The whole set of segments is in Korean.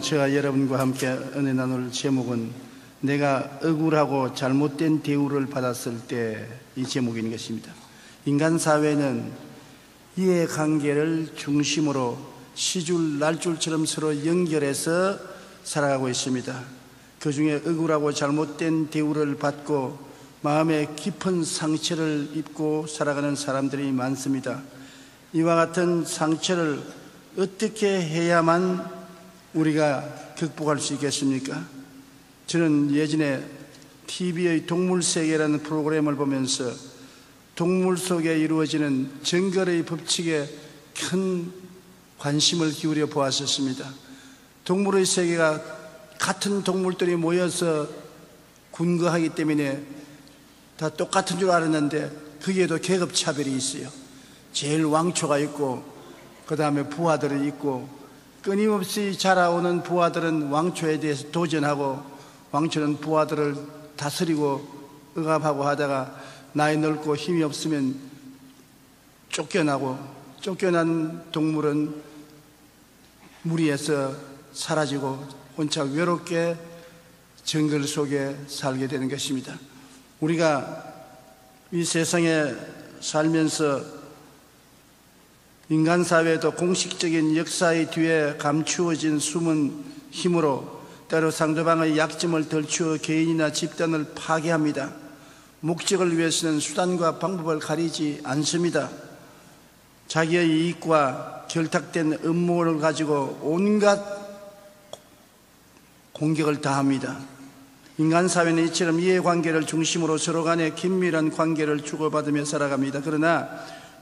오늘 저와 여러분과 함께 은혜 나눌 제목은 내가 억울하고 잘못된 대우를 받았을 때 이 제목인 것입니다. 인간 사회는 이해관계를 중심으로 시줄 날줄처럼 서로 연결해서 살아가고 있습니다. 그 중에 억울하고 잘못된 대우를 받고 마음에 깊은 상처를 입고 살아가는 사람들이 많습니다. 이와 같은 상처를 어떻게 해야만 우리가 극복할 수 있겠습니까? 저는 예전에 TV의 동물세계라는 프로그램을 보면서 동물 속에 이루어지는 정글의 법칙에 큰 관심을 기울여 보았었습니다. 동물의 세계가 같은 동물들이 모여서 군거하기 때문에 다 똑같은 줄 알았는데 거기에도 계급차별이 있어요. 제일 왕초가 있고 그 다음에 부하들이 있고 끊임없이 자라오는 부하들은 왕초에 대해서 도전하고 왕초는 부하들을 다스리고 억압하고 하다가 나이 넓고 힘이 없으면 쫓겨나고 쫓겨난 동물은 무리해서 사라지고 혼자 외롭게 정글 속에 살게 되는 것입니다. 우리가 이 세상에 살면서 인간 사회도 공식적인 역사의 뒤에 감추어진 숨은 힘으로 때로 상대방의 약점을 덜추어 개인이나 집단을 파괴합니다. 목적을 위해서는 수단과 방법을 가리지 않습니다. 자기의 이익과 결탁된 음모를 가지고 온갖 공격을 다합니다. 인간 사회는 이처럼 이해관계를 중심으로 서로 간에 긴밀한 관계를 주고받으며 살아갑니다. 그러나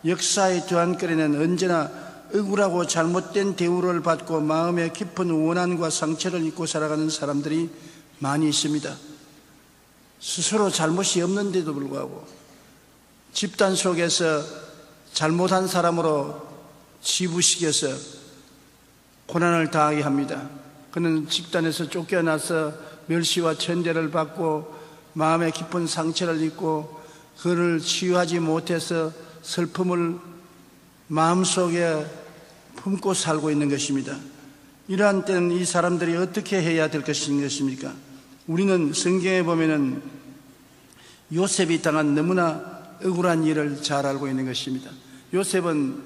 역사의 뒤안거리는 언제나 억울하고 잘못된 대우를 받고 마음에 깊은 원한과 상처를 입고 살아가는 사람들이 많이 있습니다. 스스로 잘못이 없는데도 불구하고 집단 속에서 잘못한 사람으로 치부시켜서 고난을 당하게 합니다. 그는 집단에서 쫓겨나서 멸시와 천대를 받고 마음에 깊은 상처를 입고 그를 치유하지 못해서 슬픔을 마음속에 품고 살고 있는 것입니다. 이러한 때는 이 사람들이 어떻게 해야 될 것입니까? 우리는 성경에 보면은 요셉이 당한 너무나 억울한 일을 잘 알고 있는 것입니다. 요셉은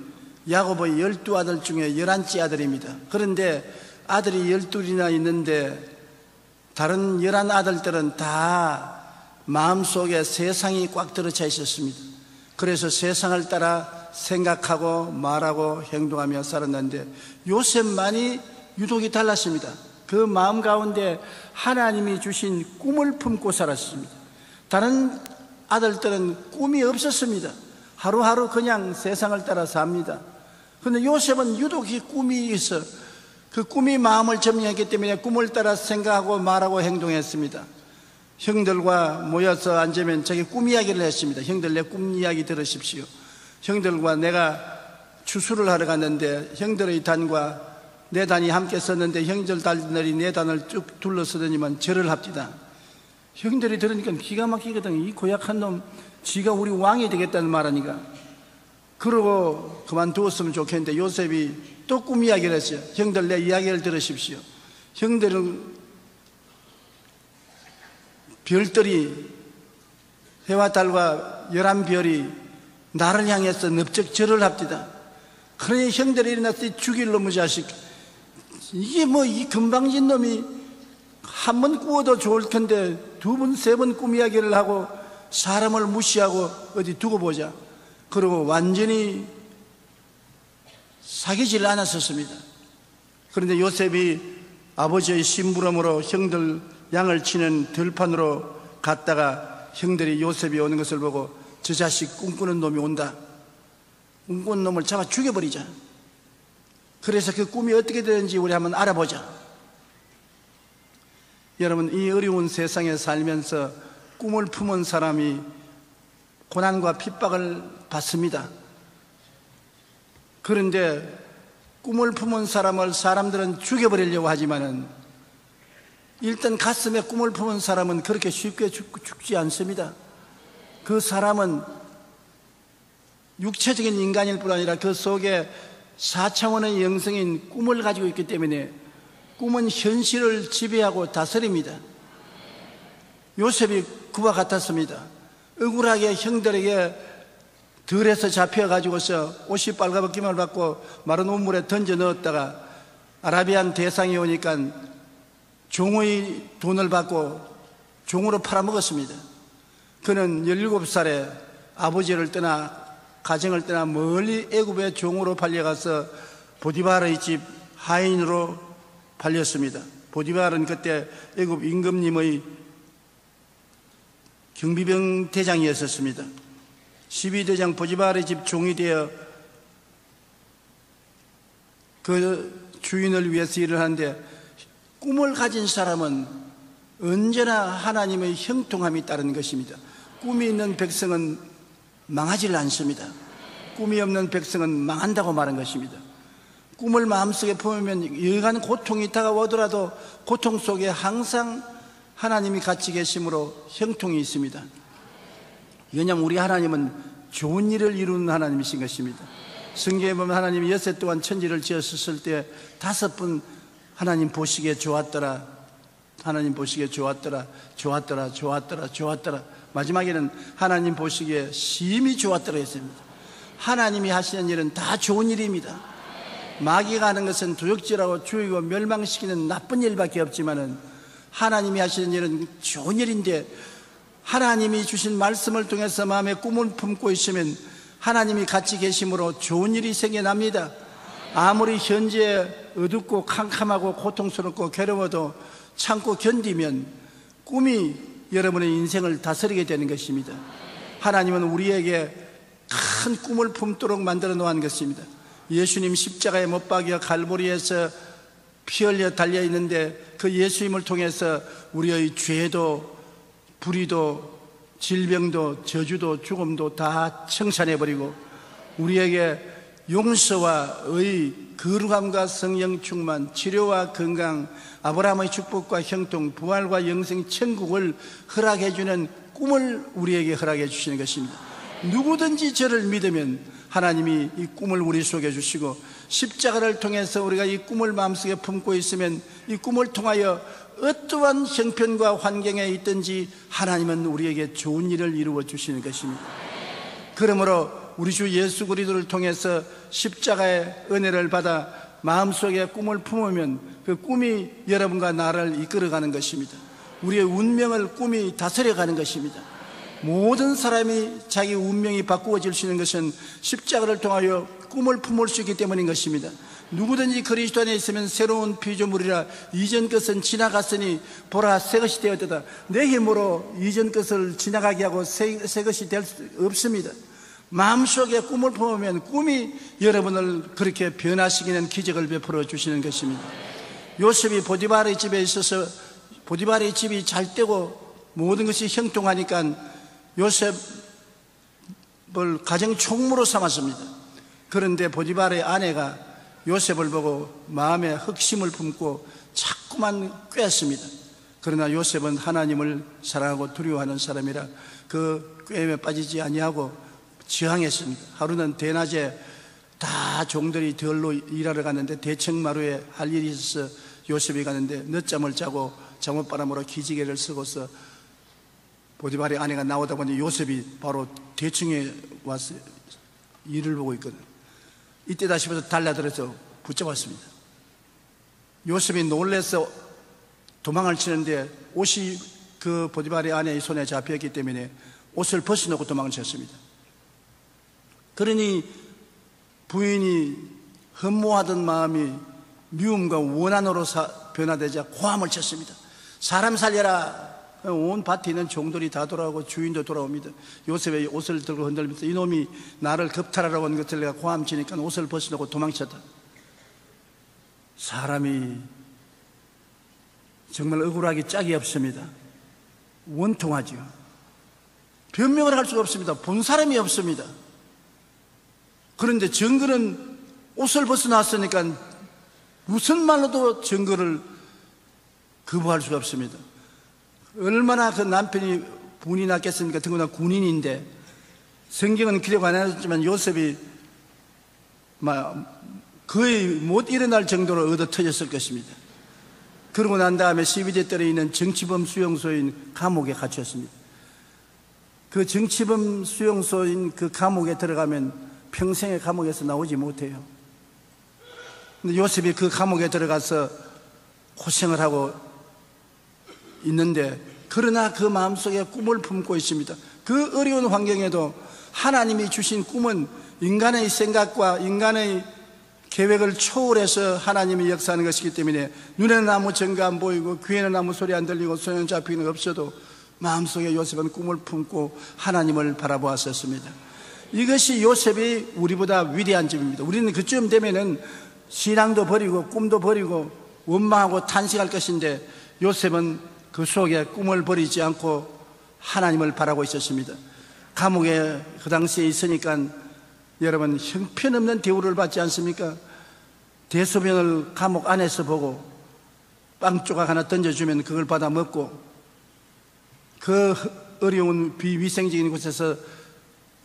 야곱의 12아들 중에 11째 아들입니다. 그런데 아들이 12이나 있는데 다른 11아들들은 다 마음속에 세상이 꽉 들어차 있었습니다. 그래서 세상을 따라 생각하고 말하고 행동하며 살았는데 요셉만이 유독이 달랐습니다. 그 마음 가운데 하나님이 주신 꿈을 품고 살았습니다. 다른 아들들은 꿈이 없었습니다. 하루하루 그냥 세상을 따라 삽니다. 그런데 요셉은 유독 이 꿈이 있어 그 꿈이 마음을 점령했기 때문에 꿈을 따라 생각하고 말하고 행동했습니다. 형들과 모여서 앉으면 자기 꿈 이야기를 했습니다. 형들 내 꿈 이야기 들으십시오. 형들과 내가 추수를 하러 갔는데 형들의 단과 내 단이 함께 섰는데 형들 단들이 내 단을 쭉 둘러서더니만 절을 합디다. 형들이 들으니까 기가 막히거든. 이 고약한 놈 지가 우리 왕이 되겠다는 말하니까 그러고 그만두었으면 좋겠는데 요셉이 또 꿈 이야기를 했어요. 형들 내 이야기를 들으십시오. 형들은 별들이 해와 달과 11별이 나를 향해서 넙적 절을 합디다. 그러니 형들이 일어나서 죽일 놈의 자식 이게 뭐 이 금방진 놈이 한 번 꾸어도 좋을 텐데 두 번, 세 번 꿈 이야기를 하고 사람을 무시하고 어디 두고 보자. 그러고 완전히 사귀질 않았었습니다. 그런데 요셉이 아버지의 심부름으로 형들 양을 치는 들판으로 갔다가 형들이 요셉이 오는 것을 보고 저 자식 꿈꾸는 놈이 온다. 꿈꾸는 놈을 잡아 죽여버리자. 그래서 그 꿈이 어떻게 되는지 우리 한번 알아보자. 여러분, 이 어려운 세상에 살면서 꿈을 품은 사람이 고난과 핍박을 받습니다. 그런데 꿈을 품은 사람을 사람들은 죽여버리려고 하지만은 일단 가슴에 꿈을 품은 사람은 그렇게 쉽게 죽지 않습니다. 그 사람은 육체적인 인간일 뿐 아니라 그 속에 4차원의 영성인 꿈을 가지고 있기 때문에 꿈은 현실을 지배하고 다스립니다. 요셉이 그와 같았습니다. 억울하게 형들에게 들에서 잡혀가지고서 옷이 빨가벗김을 받고 마른 우물에 던져 넣었다가 아라비안 대상이 오니까 종의 돈을 받고 종으로 팔아먹었습니다. 그는 17살에 아버지를 떠나 가정을 떠나 멀리 애굽의 종으로 팔려가서 보디발의 집 하인으로 팔렸습니다. 보디발은 그때 애굽 임금님의 경비병 대장이었습니다. 12대장 보디발의 집 종이 되어 그 주인을 위해서 일을 하는데, 꿈을 가진 사람은 언제나 하나님의 형통함이 따르는 것입니다. 꿈이 있는 백성은 망하지 않습니다. 꿈이 없는 백성은 망한다고 말한 것입니다. 꿈을 마음속에 품으면 여간 고통이 다가오더라도 고통 속에 항상 하나님이 같이 계심으로 형통이 있습니다. 왜냐하면 우리 하나님은 좋은 일을 이루는 하나님이신 것입니다. 성경에 보면 하나님이 엿새 동안 천지를 지었을 때 5번 하나님 보시기에 좋았더라, 하나님 보시기에 좋았더라, 좋았더라, 좋았더라, 좋았더라. 마지막에는 하나님 보시기에 심히 좋았더라 했습니다. 하나님이 하시는 일은 다 좋은 일입니다. 마귀가 하는 것은 도적질하고 죽이고 멸망시키는 나쁜 일밖에 없지만은 하나님이 하시는 일은 좋은 일인데, 하나님이 주신 말씀을 통해서 마음에 꿈을 품고 있으면 하나님이 같이 계심으로 좋은 일이 생겨납니다. 아무리 현재 어둡고 캄캄하고 고통스럽고 괴로워도 참고 견디면 꿈이 여러분의 인생을 다스리게 되는 것입니다. 하나님은 우리에게 큰 꿈을 품도록 만들어 놓은 것입니다. 예수님 십자가에 못 박여 갈보리에서 피 흘려 달려 있는데 그 예수님을 통해서 우리의 죄도 불의도 질병도 저주도 죽음도 다 청산해버리고 우리에게 용서와 의, 거룩함과 성령 충만, 치료와 건강, 아브라함의 축복과 형통, 부활과 영생, 천국을 허락해주는 꿈을 우리에게 허락해 주시는 것입니다. 누구든지 저를 믿으면 하나님이 이 꿈을 우리 속에 주시고, 십자가를 통해서 우리가 이 꿈을 마음속에 품고 있으면 이 꿈을 통하여 어떠한 형편과 환경에 있든지 하나님은 우리에게 좋은 일을 이루어 주시는 것입니다. 그러므로 우리 주 예수 그리스도를 통해서 십자가의 은혜를 받아 마음속에 꿈을 품으면 그 꿈이 여러분과 나를 이끌어가는 것입니다. 우리의 운명을 꿈이 다스려가는 것입니다. 모든 사람이 자기 운명이 바꾸어질 수 있는 것은 십자가를 통하여 꿈을 품을 수 있기 때문인 것입니다. 누구든지 그리스도 안에 있으면 새로운 피조물이라, 이전 것은 지나갔으니 보라 새 것이 되었다. 내 힘으로 이전 것을 지나가게 하고 새 것이 될 수 없습니다. 마음속에 꿈을 품으면 꿈이 여러분을 그렇게 변화시키는 기적을 베풀어 주시는 것입니다. 요셉이 보디발의 집에 있어서 보디발의 집이 잘 되고 모든 것이 형통하니까 요셉을 가정 총무로 삼았습니다. 그런데 보디발의 아내가 요셉을 보고 마음에 흑심을 품고 자꾸만 꾀었습니다. 그러나 요셉은 하나님을 사랑하고 두려워하는 사람이라 그 꾀에 빠지지 아니하고 저항했습니다. 하루는 대낮에 다 종들이 들로 일하러 갔는데 대청마루에 할 일이 있어서 요셉이 가는데 늦잠을 자고 잠옷바람으로 기지개를 쓰고서 보디발의 아내가 나오다 보니 요셉이 바로 대청에 와서 일을 보고 있거든. 이때다 싶어서 달려들어서 붙잡았습니다. 요셉이 놀라서 도망을 치는데 옷이 그 보디발의 아내의 손에 잡혔기 때문에 옷을 벗어놓고 도망을 쳤습니다. 그러니 부인이 흠모하던 마음이 미움과 원한으로 변화되자 고함을 쳤습니다. 사람 살려라. 온 밭에 있는 종들이 다 돌아오고 주인도 돌아옵니다. 요셉의 옷을 들고 흔들면서 이놈이 나를 겁탈하러 온 것을 내가 고함 치니까 옷을 벗어놓고 도망쳤다. 사람이 정말 억울하기 짝이 없습니다. 원통하죠. 변명을 할 수가 없습니다. 본 사람이 없습니다. 그런데 증거는 옷을 벗어놨으니까 무슨 말로도 증거를 거부할 수가 없습니다. 얼마나 그 남편이 분이 났겠습니까? 더구나 군인인데. 성경은 기록 안 해줬지만 요셉이 거의 못 일어날 정도로 얻어 터졌을 것입니다. 그러고 난 다음에 12대 뜰에 있는 정치범 수용소인 감옥에 갇혔습니다. 그 정치범 수용소인 그 감옥에 들어가면 평생의 감옥에서 나오지 못해요. 근데 요셉이 그 감옥에 들어가서 고생을 하고 있는데, 그러나 그 마음속에 꿈을 품고 있습니다. 그 어려운 환경에도 하나님이 주신 꿈은 인간의 생각과 인간의 계획을 초월해서 하나님이 역사하는 것이기 때문에 눈에는 아무 증거 안 보이고 귀에는 아무 소리 안 들리고 손에는 잡히는 거 없어도 마음속에 요셉은 꿈을 품고 하나님을 바라보았었습니다. 이것이 요셉이 우리보다 위대한 점입니다. 우리는 그쯤 되면은 신앙도 버리고 꿈도 버리고 원망하고 탄식할 것인데, 요셉은 그 속에 꿈을 버리지 않고 하나님을 바라고 있었습니다. 감옥에 그 당시에 있으니까 여러분 형편없는 대우를 받지 않습니까? 대소변을 감옥 안에서 보고 빵 조각 하나 던져주면 그걸 받아 먹고, 그 어려운 비위생적인 곳에서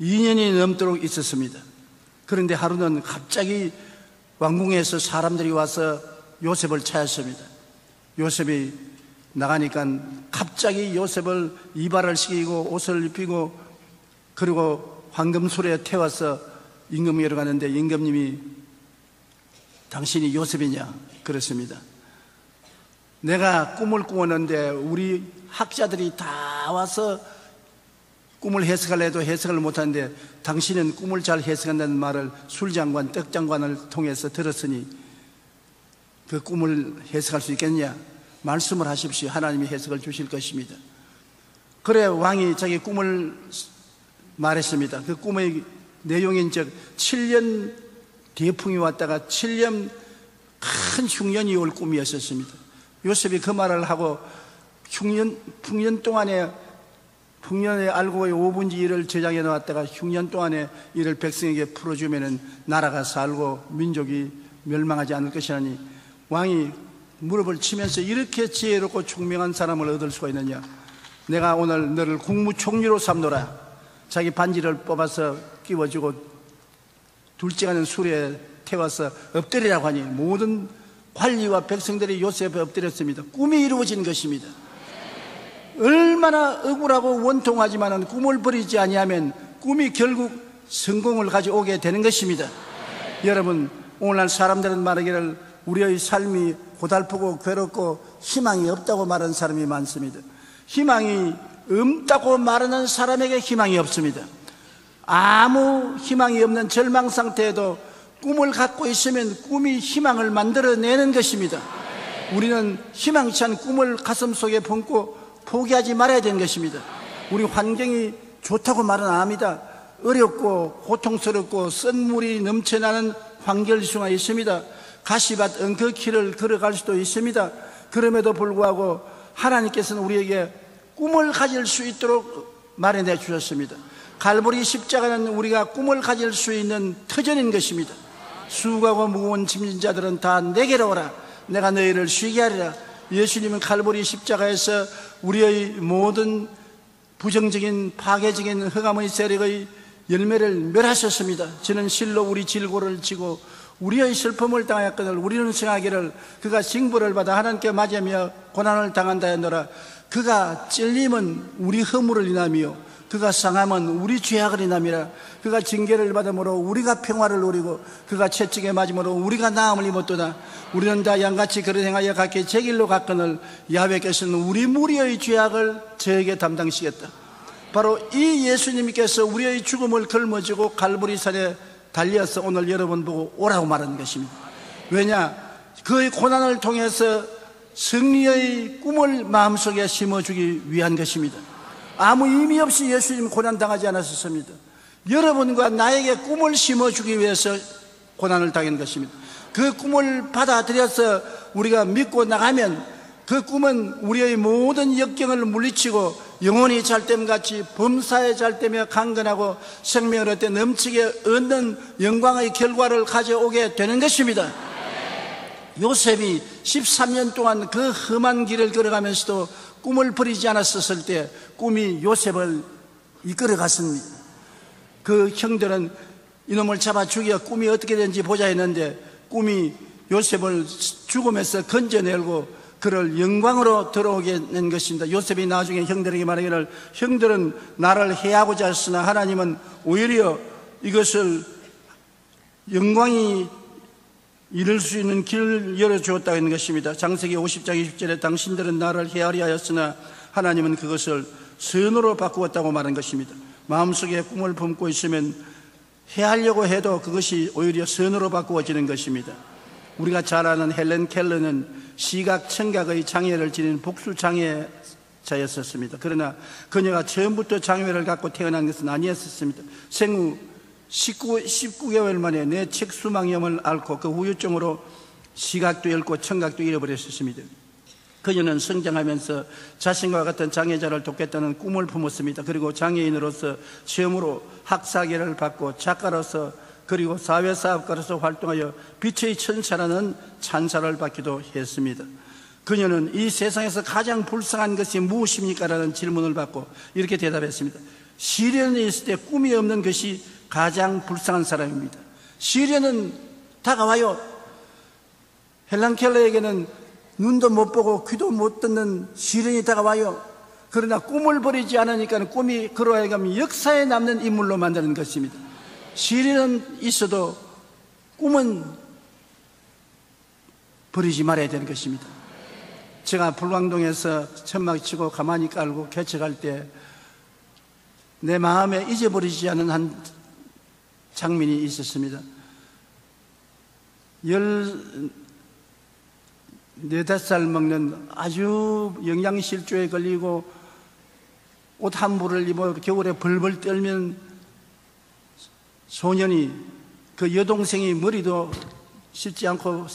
2년이 넘도록 있었습니다. 그런데 하루는 갑자기 왕궁에서 사람들이 와서 요셉을 찾았습니다. 요셉이 나가니까 갑자기 요셉을 이발을 시키고 옷을 입히고, 그리고 황금술에 태워서 임금에게 가는데 임금님이 당신이 요셉이냐 그랬습니다. 내가 꿈을 꾸었는데 우리 학자들이 다 와서 꿈을 해석하려 해도 해석을 못하는데 당신은 꿈을 잘 해석한다는 말을 술장관, 떡장관을 통해서 들었으니 그 꿈을 해석할 수 있겠냐? 말씀을 하십시오. 하나님이 해석을 주실 것입니다. 그래 왕이 자기 꿈을 말했습니다. 그 꿈의 내용인 즉 7년 대풍이 왔다가 7년 큰 흉년이 올 꿈이었습니다. 요셉이 그 말을 하고 풍년 동안에 풍년에 알고의 5분지 1을 저장해 놓았다가 흉년 동안에 이를 백성에게 풀어주면 나라가 살고 민족이 멸망하지 않을 것이라니, 왕이 무릎을 치면서 이렇게 지혜롭고 총명한 사람을 얻을 수가 있느냐? 내가 오늘 너를 국무총리로 삼노라. 자기 반지를 뽑아서 끼워주고 둘째가는 술에 태워서 엎드리라고 하니 모든 관리와 백성들이 요셉에 엎드렸습니다. 꿈이 이루어진 것입니다. 얼마나 억울하고 원통하지만 꿈을 버리지 아니하면 꿈이 결국 성공을 가져오게 되는 것입니다. 여러분, 오늘날 사람들은 말하기를 우리의 삶이 고달프고 괴롭고 희망이 없다고 말하는 사람이 많습니다. 희망이 없다고 말하는 사람에게 희망이 없습니다. 아무 희망이 없는 절망 상태에도 꿈을 갖고 있으면 꿈이 희망을 만들어내는 것입니다. 우리는 희망치 않은 꿈을 가슴속에 품고 포기하지 말아야 되는 것입니다. 우리 환경이 좋다고 말은 안 합니다. 어렵고 고통스럽고 썬물이 넘쳐나는 환경수가 있습니다. 가시밭 엉켜길을 걸어갈 수도 있습니다. 그럼에도 불구하고 하나님께서는 우리에게 꿈을 가질 수 있도록 마련해 주셨습니다. 갈보리 십자가는 우리가 꿈을 가질 수 있는 터전인 것입니다. 수고하고 무거운 짐진 자들은 다 내게로 오라. 내가 너희를 쉬게 하리라. 예수님은 갈보리 십자가에서 우리의 모든 부정적인 파괴적인 흑암의 세력의 열매를 멸하셨습니다. 저는 실로 우리 질고를 지고 우리의 슬픔을 당하였거늘 우리는 생하기를 그가 징벌을 받아 하나님께 맞으며 고난을 당한다 했노라. 그가 찔림은 우리 허물을 인하며 그가 상함은 우리 죄악을 인함이라. 그가 징계를 받음으로 우리가 평화를 누리고 그가 채찍에 맞음으로 우리가 나음을 입었도다. 우리는 다 양같이 그릇 행하여 각기 제 길로 갔거늘 야훼께서는 우리 무리의 죄악을 저에게 담당시겠다. 바로 이 예수님께서 우리의 죽음을 걸머지고 갈보리산에 달려서 오늘 여러분 보고 오라고 말하는 것입니다. 왜냐? 그의 고난을 통해서 승리의 꿈을 마음속에 심어주기 위한 것입니다. 아무 의미 없이 예수님 고난당하지 않았습니다. 여러분과 나에게 꿈을 심어주기 위해서 고난을 당한 것입니다. 그 꿈을 받아들여서 우리가 믿고 나가면 그 꿈은 우리의 모든 역경을 물리치고 영혼이 잘됨같이 범사에 잘되며 강건하고 생명을 얻되 넘치게 얻는 영광의 결과를 가져오게 되는 것입니다. 요셉이 13년 동안 그 험한 길을 걸어가면서도 꿈을 버리지 않았었을 때 꿈이 요셉을 이끌어갔습니다. 그 형들은 이놈을 잡아 죽여 꿈이 어떻게 되는지 보자 했는데 꿈이 요셉을 죽음에서 건져내고 그를 영광으로 들어오게 낸 것입니다. 요셉이 나중에 형들에게 말하기를 형들은 나를 해하고자 했으나 하나님은 오히려 이것을 영광이 이룰 수 있는 길을 열어주었다고 하는 것입니다. 창세기 50장 20절에 당신들은 나를 해하려 하였으나 하나님은 그것을 선으로 바꾸었다고 말한 것입니다. 마음속에 꿈을 품고 있으면 해하려고 해도 그것이 오히려 선으로 바꾸어지는 것입니다. 우리가 잘 아는 헬렌 켈러는 시각, 청각의 장애를 지닌 복수장애자였었습니다. 그러나 그녀가 처음부터 장애를 갖고 태어난 것은 아니었습니다. 생후 19개월 만에 내 척수막염을 앓고 그 후유증으로 시각도 잃고 청각도 잃어버렸습니다. 그녀는 성장하면서 자신과 같은 장애자를 돕겠다는 꿈을 품었습니다. 그리고 장애인으로서 처음으로 학사계를 받고 작가로서 그리고 사회사업가로서 활동하여 빛의 천사라는 찬사를 받기도 했습니다. 그녀는 이 세상에서 가장 불쌍한 것이 무엇입니까? 라는 질문을 받고 이렇게 대답했습니다. 시련에 있을 때 꿈이 없는 것이 가장 불쌍한 사람입니다. 시련은 다가와요. 헬렌 켈러에게는 눈도 못 보고 귀도 못 듣는 시련이 다가와요. 그러나 꿈을 버리지 않으니까 꿈이 그로 하여금 역사에 남는 인물로 만드는 것입니다. 시련은 있어도 꿈은 버리지 말아야 되는 것입니다. 제가 불광동에서 천막 치고 가만히 깔고 개척할 때 내 마음에 잊어버리지 않은 한 장면이 있었습니다. 14~15살 먹는 아주 영양실조에 걸리고 옷 한 벌을 입어 겨울에 벌벌 떨면 소년이 그 여동생이 머리도 씻지 않고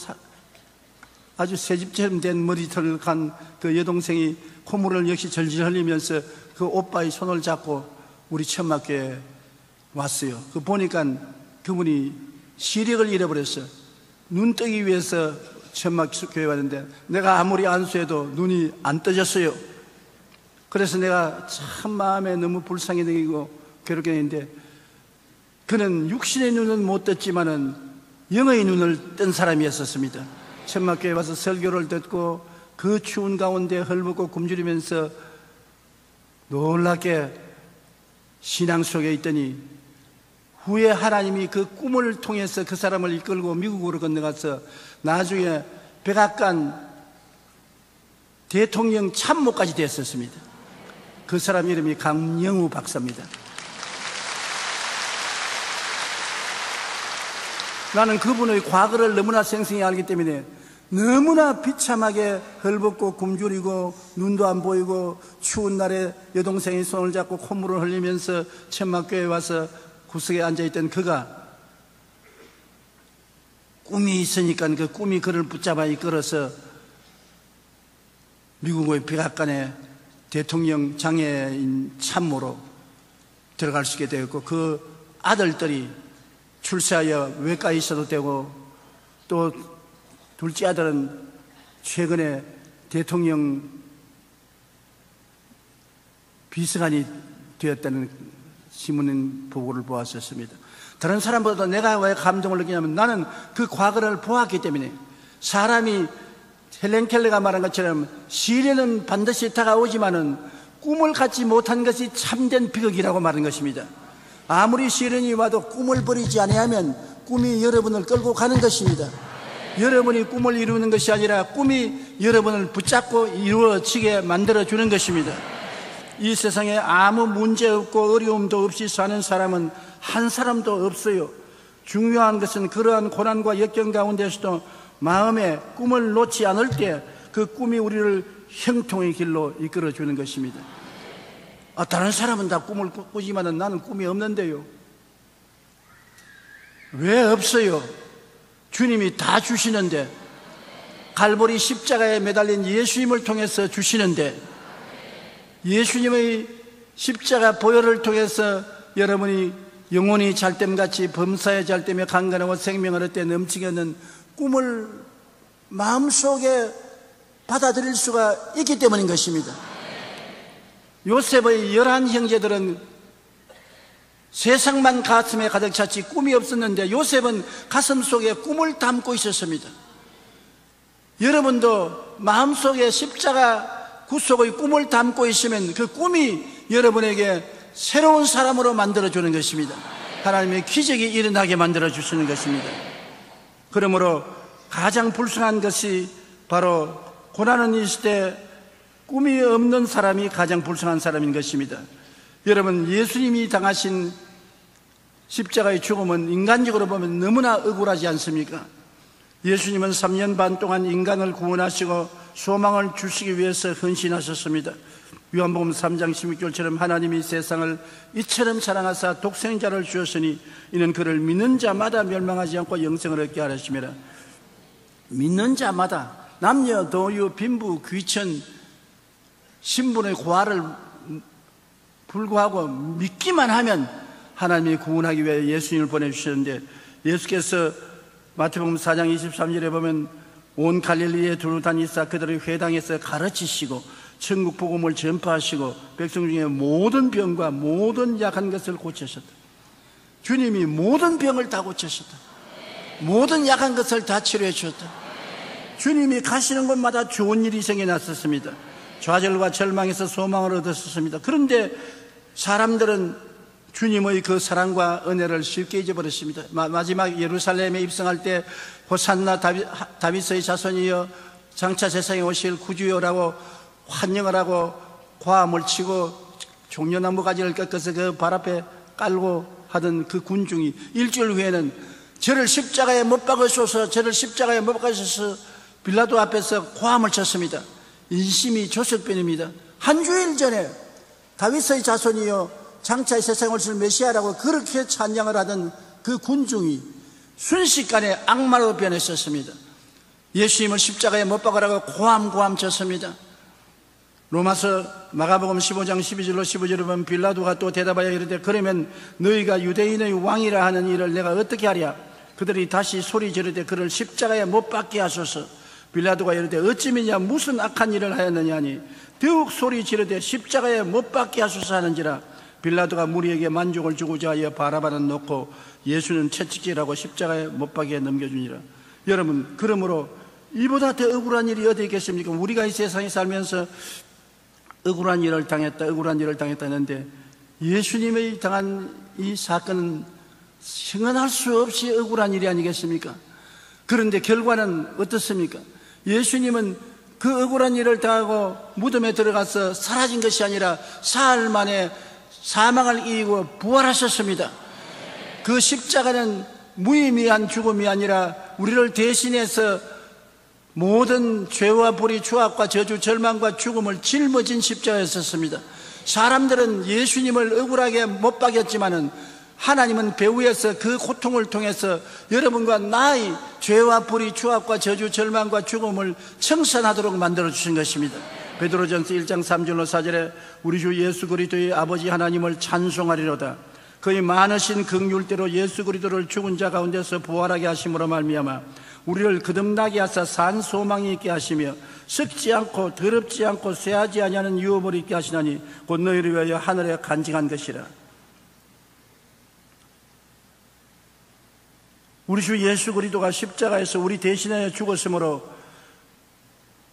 아주 새집처럼 된 머리털을 간 그 여동생이 콧물을 역시 절질 흘리면서 그 오빠의 손을 잡고 우리 천막교회에 왔어요. 그 보니까 그분이 시력을 잃어버렸어요. 눈 뜨기 위해서 천막교회에 왔는데 내가 아무리 안수해도 눈이 안 떠졌어요. 그래서 내가 참 마음에 너무 불쌍히 느끼고 괴롭게 했는데 그는 육신의 눈은 못 떴지만은 영의 눈을 뜬 사람이었었습니다. 천막교회에 와서 설교를 듣고 그 추운 가운데 헐벗고 굶주리면서 놀랍게 신앙 속에 있더니 후에 하나님이 그 꿈을 통해서 그 사람을 이끌고 미국으로 건너가서 나중에 백악관 대통령 참모까지 됐었습니다. 그 사람 이름이 강영우 박사입니다. 나는 그분의 과거를 너무나 생생히 알기 때문에 너무나 비참하게 헐벗고 굶주리고 눈도 안 보이고 추운 날에 여동생이 손을 잡고 콧물을 흘리면서 천막교회에 와서 구석에 앉아있던 그가 꿈이 있으니까 그 꿈이 그를 붙잡아 이끌어서 미국의 백악관에 대통령 장애인 참모로 들어갈 수 있게 되었고 그 아들들이 출세하여 외과에 있어도 되고 또 둘째 아들은 최근에 대통령 비서관이 되었다는 신문 보고를 보았었습니다. 다른 사람보다 내가 왜 감동을 느끼냐면 나는 그 과거를 보았기 때문에 사람이 헬렌 켈러가 말한 것처럼 시련은 반드시 다가오지만은 꿈을 갖지 못한 것이 참된 비극이라고 말한 것입니다. 아무리 시련이 와도 꿈을 버리지 아니하면 꿈이 여러분을 끌고 가는 것입니다. 여러분이 꿈을 이루는 것이 아니라 꿈이 여러분을 붙잡고 이루어지게 만들어주는 것입니다. 이 세상에 아무 문제 없고 어려움도 없이 사는 사람은 한 사람도 없어요. 중요한 것은 그러한 고난과 역경 가운데서도 마음의 꿈을 놓지 않을 때 그 꿈이 우리를 형통의 길로 이끌어주는 것입니다. 다른 사람은 다 꿈을 꾸지만 나는 꿈이 없는데요. 왜 없어요? 주님이 다 주시는데, 갈보리 십자가에 매달린 예수님을 통해서 주시는데, 예수님의 십자가 보혈을 통해서 여러분이 영혼이 잘됨같이 범사에 잘되며 강건하고 생명을 얻되 넘치게 하는 꿈을 마음속에 받아들일 수가 있기 때문인 것입니다. 요셉의 11 형제들은 세상만 가슴에 가득 찼지 꿈이 없었는데 요셉은 가슴 속에 꿈을 담고 있었습니다. 여러분도 마음속에 십자가 구속의 꿈을 담고 있으면 그 꿈이 여러분에게 새로운 사람으로 만들어주는 것입니다. 하나님의 기적이 일어나게 만들어주시는 것입니다. 그러므로 가장 불쌍한 것이 바로 고난은 있을 때 꿈이 없는 사람이 가장 불쌍한 사람인 것입니다. 여러분, 예수님이 당하신 십자가의 죽음은 인간적으로 보면 너무나 억울하지 않습니까? 예수님은 3년 반 동안 인간을 구원하시고 소망을 주시기 위해서 헌신하셨습니다. 요한복음 3장 16절처럼 하나님이 세상을 이처럼 사랑하사 독생자를 주었으니 이는 그를 믿는 자마다 멸망하지 않고 영생을 얻게 하셨습니다. 믿는 자마다 남녀 도유 빈부 귀천 신분의 고하를 불구하고 믿기만 하면 하나님이 구원하기 위해 예수님을 보내주셨는데, 예수께서 마태복음 4장 23절에 보면 온 갈릴리에 두루 다니사 그들의 회당에서 가르치시고 천국 복음을 전파하시고 백성 중에 모든 병과 모든 약한 것을 고치셨다. 주님이 모든 병을 다 고치셨다. 모든 약한 것을 다 치료해 주셨다. 주님이 가시는 곳마다 좋은 일이 생겨났었습니다. 좌절과 절망에서 소망을 얻었었습니다. 그런데 사람들은 주님의 그 사랑과 은혜를 쉽게 잊어버렸습니다. 마지막 예루살렘에 입성할 때 호산나 다윗의 자손이여 장차 세상에 오실 구주여라고 환영을 하고 고함을 치고 종려나무 가지를 꺾어서 그 발 앞에 깔고 하던 그 군중이 일주일 후에는 저를 십자가에 못 박으소서, 저를 십자가에 못 박으소서 빌라도 앞에서 고함을 쳤습니다. 인심이 조석변입니다. 한 주일 전에 다윗의 자손이여 장차의 세상에 오실 메시아라고 그렇게 찬양을 하던 그 군중이 순식간에 악마로 변했었습니다. 예수님을 십자가에 못 박으라고 고함 쳤습니다. 로마서 마가복음 15장 12절로 15절에 보면 빌라도가 또 대답하여 이르되 그러면 너희가 유대인의 왕이라 하는 일을 내가 어떻게 하랴? 그들이 다시 소리 지르되 그를 십자가에 못 박게 하소서. 빌라도가 이르되 어찌미냐 무슨 악한 일을 하였느냐 하니 더욱 소리 지르되 십자가에 못 박게 하소서 하는지라. 빌라도가 무리에게 만족을 주고자 하여 바라바는 놓고 예수는 채찍질하고 십자가에 못 박게 넘겨주니라. 여러분, 그러므로 이보다 더 억울한 일이 어디 있겠습니까? 우리가 이 세상에 살면서 억울한 일을 당했다 했는데 예수님의 당한 이 사건은 생각할 수 없이 억울한 일이 아니겠습니까? 그런데 결과는 어떻습니까? 예수님은 그 억울한 일을 당하고 무덤에 들어가서 사라진 것이 아니라 사흘 만에 사망을 이기고 부활하셨습니다. 그 십자가는 무의미한 죽음이 아니라 우리를 대신해서 모든 죄와 불의, 추악과 저주, 절망과 죽음을 짊어진 십자가였었습니다. 사람들은 예수님을 억울하게 못 박였지만은 하나님은 배후에서 그 고통을 통해서 여러분과 나의 죄와 불의, 추악과 저주, 절망과 죽음을 청산하도록 만들어주신 것입니다. 베드로전서 1장 3절로 4절에 우리 주 예수 그리스도의 아버지 하나님을 찬송하리로다. 그의 많으신 긍휼대로 예수 그리스도를 죽은 자 가운데서 부활하게 하심으로 말미암아 우리를 거듭나게 하사 산 소망이 있게 하시며 썩지 않고 더럽지 않고 쇠하지 아니하는 유업을 있게 하시나니 곧 너희를 위하여 하늘에 간직한 것이라. 우리 주 예수 그리스도가 십자가에서 우리 대신하여 죽었으므로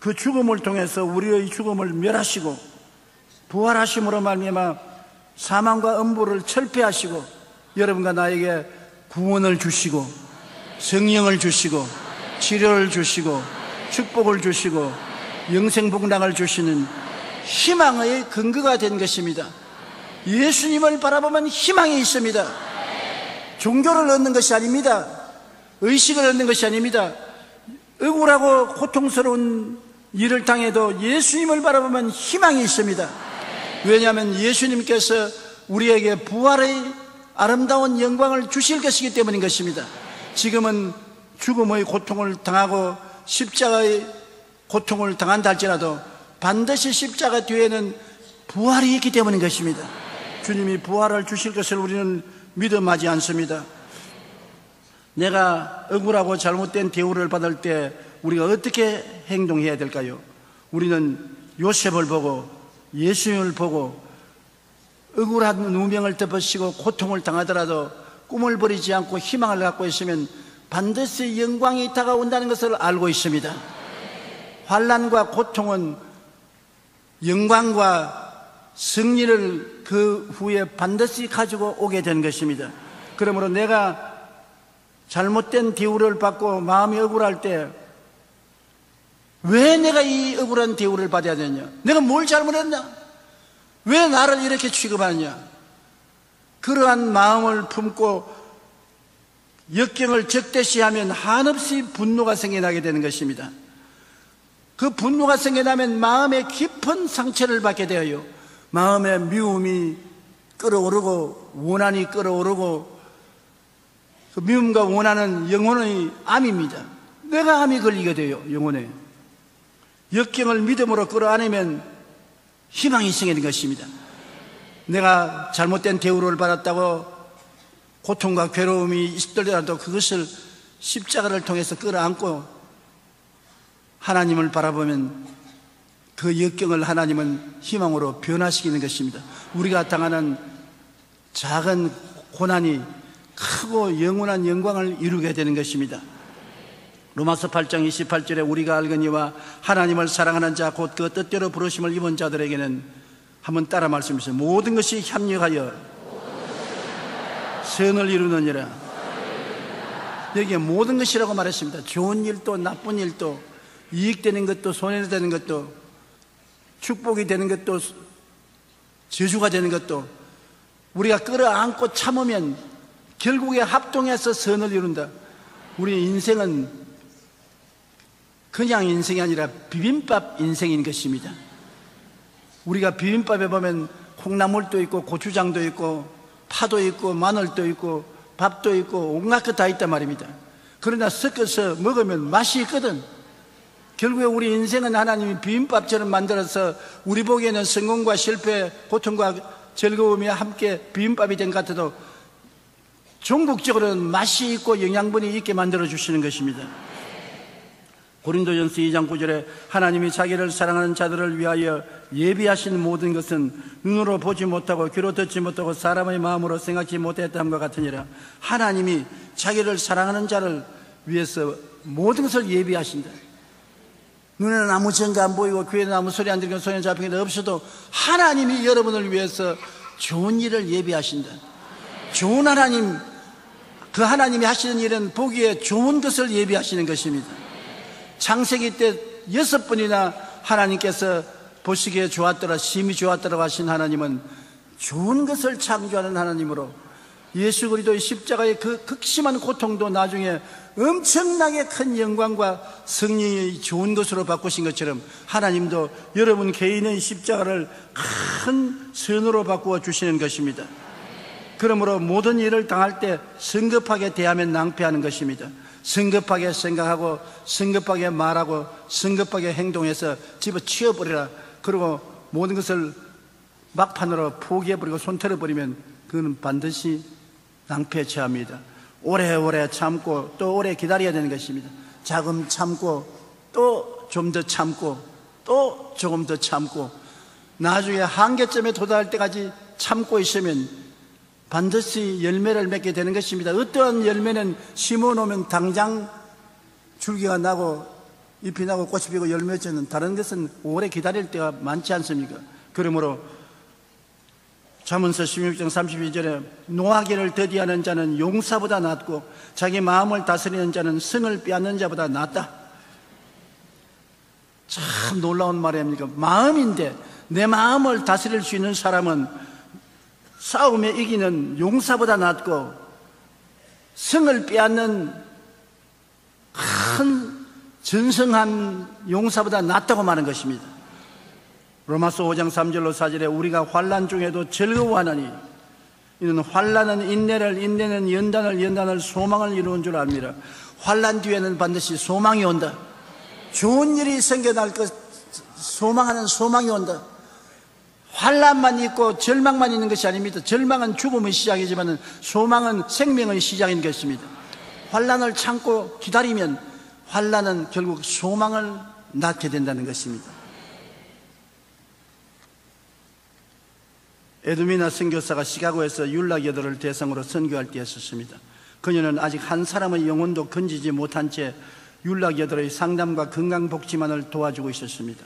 그 죽음을 통해서 우리의 죽음을 멸하시고 부활하심으로 말미암아 사망과 음부를 철폐하시고 여러분과 나에게 구원을 주시고 성령을 주시고 치료를 주시고 축복을 주시고 영생복락을 주시는 희망의 근거가 된 것입니다. 예수님을 바라보면 희망이 있습니다. 종교를 얻는 것이 아닙니다. 의식을 얻는 것이 아닙니다. 억울하고 고통스러운 일을 당해도 예수님을 바라보면 희망이 있습니다. 왜냐하면 예수님께서 우리에게 부활의 아름다운 영광을 주실 것이기 때문인 것입니다. 지금은 죽음의 고통을 당하고 십자가의 고통을 당한다 할지라도 반드시 십자가 뒤에는 부활이 있기 때문인 것입니다. 주님이 부활을 주실 것을 우리는 믿음하지 않습니다. 내가 억울하고 잘못된 대우를 받을 때 우리가 어떻게 행동해야 될까요? 우리는 요셉을 보고 예수님을 보고 억울한 누명을 덮으시고 고통을 당하더라도 꿈을 버리지 않고 희망을 갖고 있으면 반드시 영광이 다가온다는 것을 알고 있습니다. 환난과 고통은 영광과 승리를 그 후에 반드시 가지고 오게 된 것입니다. 그러므로 내가 잘못된 대우를 받고 마음이 억울할 때 왜 내가 이 억울한 대우를 받아야 되냐? 내가 뭘 잘못했나? 왜 나를 이렇게 취급하냐? 그러한 마음을 품고 역경을 적대시하면 한없이 분노가 생겨나게 되는 것입니다. 그 분노가 생겨나면 마음에 깊은 상처를 받게 되어요. 마음의 미움이 끓어오르고 원한이 끓어오르고 그 미움과 원한은 영혼의 암입니다. 내가 암이 걸리게 돼요. 영혼에 역경을 믿음으로 끌어안으면 희망이 생기는 것입니다. 내가 잘못된 대우를 받았다고 고통과 괴로움이 있더라도 그것을 십자가를 통해서 끌어안고 하나님을 바라보면 그 역경을 하나님은 희망으로 변화시키는 것입니다. 우리가 당하는 작은 고난이 크고 영원한 영광을 이루게 되는 것입니다. 로마서 8장 28절에 우리가 알거니와 하나님을 사랑하는 자 곧 그 뜻대로 부르심을 입은 자들에게는 한번 따라 말씀하세요. 모든 것이 협력하여 선을 이루느니라. 여기에 모든 것이라고 말했습니다. 좋은 일도 나쁜 일도 이익되는 것도 손해되는 것도 축복이 되는 것도 저주가 되는 것도 우리가 끌어안고 참으면 결국에 합동해서 선을 이룬다. 우리 인생은 그냥 인생이 아니라 비빔밥 인생인 것입니다. 우리가 비빔밥에 보면 콩나물도 있고 고추장도 있고 파도 있고 마늘도 있고 밥도 있고 온갖 것 다 있단 말입니다. 그러나 섞어서 먹으면 맛이 있거든. 결국에 우리 인생은 하나님이 비빔밥처럼 만들어서 우리 보기에는 성공과 실패, 고통과 즐거움이 함께 비빔밥이 된 것 같아도 종국적으로는 맛이 있고 영양분이 있게 만들어 주시는 것입니다. 고린도전서 2장 9절에 하나님이 자기를 사랑하는 자들을 위하여 예비하신 모든 것은 눈으로 보지 못하고 귀로 듣지 못하고 사람의 마음으로 생각지 못했다함과 같으니라. 하나님이 자기를 사랑하는 자를 위해서 모든 것을 예비하신다. 눈에는 아무 증거 안 보이고 귀에는 아무 소리 안 들리고 손에 잡힌 게 없어도 하나님이 여러분을 위해서 좋은 일을 예비하신다. 좋은 하나님, 그 하나님이 하시는 일은 보기에 좋은 것을 예비하시는 것입니다. 창세기 때 6번이나 하나님께서 보시기에 좋았더라, 심히 좋았더라고 하신 하나님은 좋은 것을 창조하는 하나님으로 예수 그리스도의 십자가의 그 극심한 고통도 나중에 엄청나게 큰 영광과 승리의 좋은 것으로 바꾸신 것처럼 하나님도 여러분 개인의 십자가를 큰 선으로 바꾸어 주시는 것입니다. 그러므로 모든 일을 당할 때 성급하게 대하면 낭패하는 것입니다. 성급하게 생각하고 성급하게 말하고 성급하게 행동해서 집어치워버리라. 그리고 모든 것을 막판으로 포기해버리고 손털어버리면 그는 반드시 낭패에 처합니다. 오래오래 참고 또 오래 기다려야 되는 것입니다. 자금 참고 또 좀 더 참고 또 조금 더 참고 나중에 한계점에 도달할 때까지 참고 있으면 반드시 열매를 맺게 되는 것입니다. 어떠한 열매는 심어놓으면 당장 줄기가 나고 잎이 나고 꽃이 피고 열매 맺는, 다른 것은 오래 기다릴 때가 많지 않습니까? 그러므로 잠언서 16장 32절에 노하기를 더디하는 자는 용사보다 낫고 자기 마음을 다스리는 자는 성을 빼앗는 자보다 낫다. 참 놀라운 말이 아닙니까? 마음인데 내 마음을 다스릴 수 있는 사람은 싸움에 이기는 용사보다 낫고 성을 빼앗는 큰 전성한 용사보다 낫다고 말하는 것입니다. 로마서 5장 3절로 4절에 우리가 환난 중에도 즐거워하나니 이는 환난은 인내를, 인내는 연단을, 연단을 소망을 이루는 줄 압니다. 환난 뒤에는 반드시 소망이 온다. 좋은 일이 생겨날 것 소망하는 소망이 온다. 환난만 있고 절망만 있는 것이 아닙니다. 절망은 죽음의 시작이지만 소망은 생명의 시작인 것입니다. 환난을 참고 기다리면 환난은 결국 소망을 낳게 된다는 것입니다. 에드미나 선교사가 시카고에서 율락여들을 대상으로 선교할 때 했었습니다. 그녀는 아직 한 사람의 영혼도 건지지 못한 채 율락여들의 상담과 건강복지만을 도와주고 있었습니다.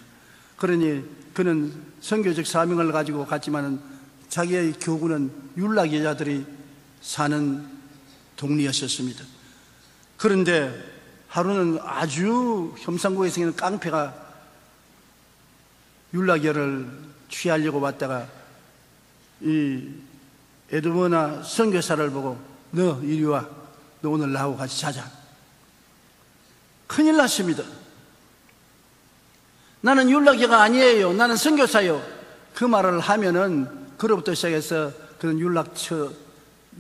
그러니 그는 선교적 사명을 가지고 갔지만은 자기의 교구는 율락여자들이 사는 동리였었습니다. 그런데 하루는 아주 혐상국에 생기는 깡패가 율락여를 취하려고 왔다가 이 에드머나 선교사를 보고 너 이리 와, 너 오늘 나하고 같이 자자. 큰일 났습니다. 나는 율락여가 아니에요, 나는 선교사요. 그 말을 하면은 그로부터 시작해서 그런 율락처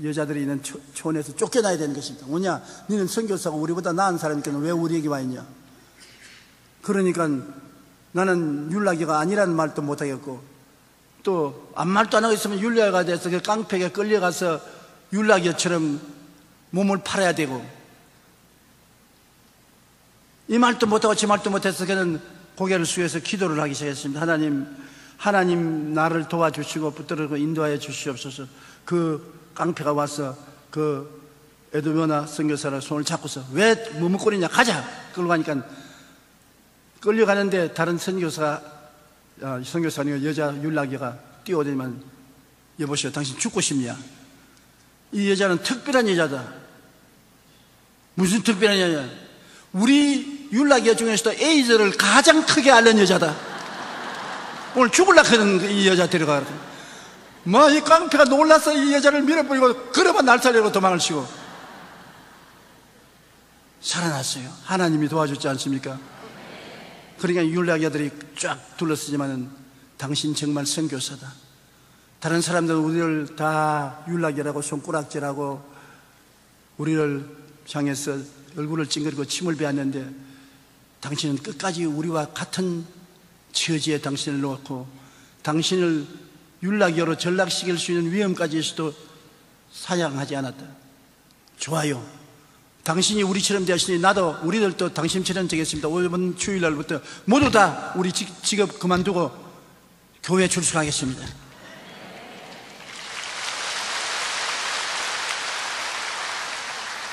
여자들이 있는 촌에서 쫓겨나야 되는 것입니다. 뭐냐, 너는 선교사고 우리보다 나은 사람이니까 왜 우리에게 와 있냐. 그러니까 나는 율락여가 아니라는 말도 못하겠고, 또 아무 말도 안 하고 있으면 율락여가 돼서 그 깡패에게 끌려가서 율락여처럼 몸을 팔아야 되고, 이 말도 못하고 저 말도 못해서 그는 고개를 숙여서 기도를 하기 시작했습니다. 하나님 나를 도와주시고 붙들고 인도하여 주시옵소서. 그 깡패가 와서 그 에드머나 선교사를 손을 잡고서 왜 머뭇거리냐, 가자. 끌고 가니까 끌려가는데 다른 선교사님 여자 율락여가 뛰어오더니만, 여보시오, 당신 죽고 싶냐? 이 여자는 특별한 여자다. 무슨 특별한 여자냐? 우리 율락여 중에서도 에이즈를 가장 크게 앓는 여자다. 오늘 죽으려고 하는 이 여자 데려가라. 이 깡패가 놀라서 이 여자를 밀어버리고 그러면 날살려고 도망을 치고 살아났어요. 하나님이 도와줬지 않습니까? 그러니까 율락여들이 쫙 둘러쓰지만은 당신 정말 선교사다. 다른 사람들은 우리를 다 율락여라고 손가락질하고 우리를 향해서 얼굴을 찡그리고 침을 베었는데 당신은 끝까지 우리와 같은 처지에 당신을 놓고 당신을 율락여로 전락시킬 수 있는 위험까지 있어도 사양하지 않았다. 좋아요. 당신이 우리처럼 되었으니 나도 우리들도 당신처럼 되겠습니다. 이번 주일날부터 모두 다 우리 직업 그만두고 교회에 출석하겠습니다.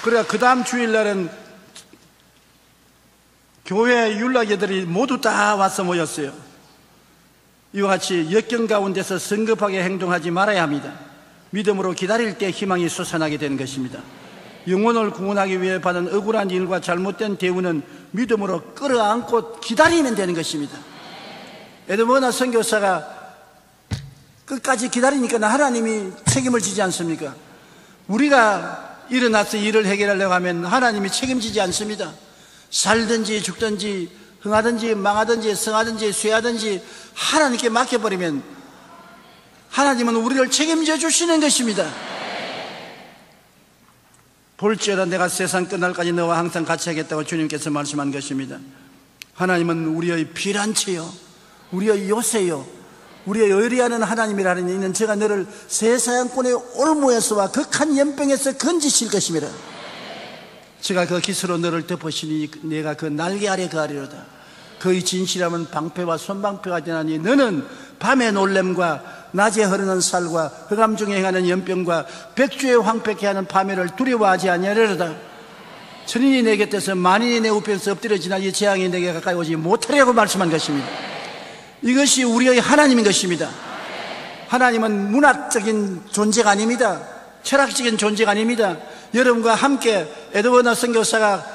그래야 그 다음 주일날은 교회 율락여들이 모두 다 와서 모였어요. 이와 같이 역경 가운데서 성급하게 행동하지 말아야 합니다. 믿음으로 기다릴 때 희망이 솟아나게 되는 것입니다. 영혼을 구원하기 위해 받은 억울한 일과 잘못된 대우는 믿음으로 끌어안고 기다리면 되는 것입니다. 에드머나 선교사가 끝까지 기다리니까 하나님이 책임을 지지 않습니까? 우리가 일어나서 일을 해결하려고 하면 하나님이 책임지지 않습니다. 살든지 죽든지 흥하든지 망하든지 성하든지 쇠하든지 하나님께 맡겨버리면 하나님은 우리를 책임져 주시는 것입니다. 볼지어다 내가 세상 끝날까지 너와 항상 같이 하겠다고 주님께서 말씀한 것입니다. 하나님은 우리의 피란체요, 우리의 요새요, 우리의 의리하는 하나님이라는 이는 제가 너를 세사양권의 올무에서와 극한 연병에서 건지실 것입니다. 제가 그 기스로 너를 덮으시니 내가 그 날개 아래 거하리로다. 그의 진실함은 방패와 손방패가 되나니 너는 밤의 놀램과 낮에 흐르는 살과 흑암 중에 행하는 연병과 백주에 황폐케 하는 파멸을 두려워하지 아니하리로다. 천인이 내 곁에서 만인이 내 우편에서 엎드려지나 이 재앙이 내게 가까이 오지 못하리라고 말씀한 것입니다. 이것이 우리의 하나님인 것입니다. 하나님은 문학적인 존재가 아닙니다. 철학적인 존재가 아닙니다. 여러분과 함께 에드머나 선교사가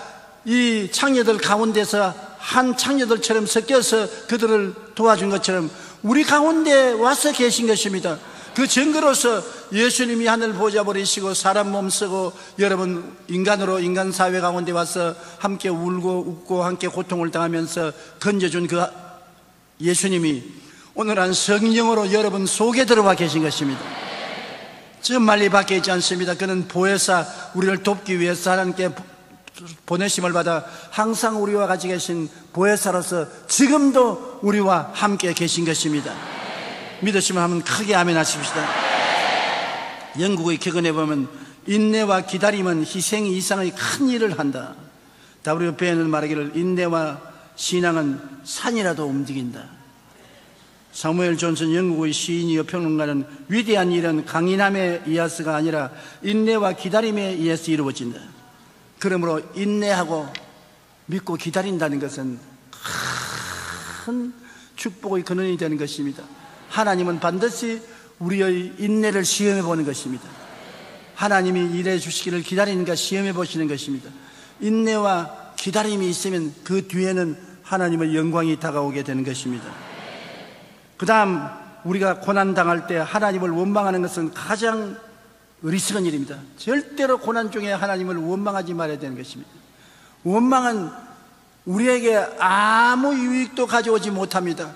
이 창녀들 가운데서 한 창녀들처럼 섞여서 그들을 도와준 것처럼 우리 가운데 와서 계신 것입니다. 그 증거로서 예수님이 하늘 보좌 버리시고 사람 몸 쓰고 여러분 인간으로 인간 사회 가운데 와서 함께 울고 웃고 함께 고통을 당하면서 건져준 그 예수님이 오늘 한 성령으로 여러분 속에 들어와 계신 것입니다. 저 멀리 밖에 있지 않습니다. 그는 보혜사, 우리를 돕기 위해서 하나님께 보내심을 받아 항상 우리와 같이 계신 보혜사로서 지금도 우리와 함께 계신 것입니다. 믿으시면 한번 크게 아멘 하십시다. 영국의 격언에 보면 인내와 기다림은 희생 이상의 큰 일을 한다. W. 벤은 말하기를 인내와 신앙은 산이라도 움직인다. 사무엘 존슨 영국의 시인이요 평론가는 위대한 일은 강인함에 의해서가 아니라 인내와 기다림에 의해서 이루어진다. 그러므로 인내하고 믿고 기다린다는 것은 큰 축복의 근원이 되는 것입니다. 하나님은 반드시 우리의 인내를 시험해 보는 것입니다. 하나님이 일해 주시기를 기다리니까 시험해 보시는 것입니다. 인내와 기다림이 있으면 그 뒤에는 하나님의 영광이 다가오게 되는 것입니다. 그 다음 우리가 고난당할 때 하나님을 원망하는 것은 가장 어리석은 일입니다. 절대로 고난 중에 하나님을 원망하지 말아야 되는 것입니다. 원망은 우리에게 아무 유익도 가져오지 못합니다.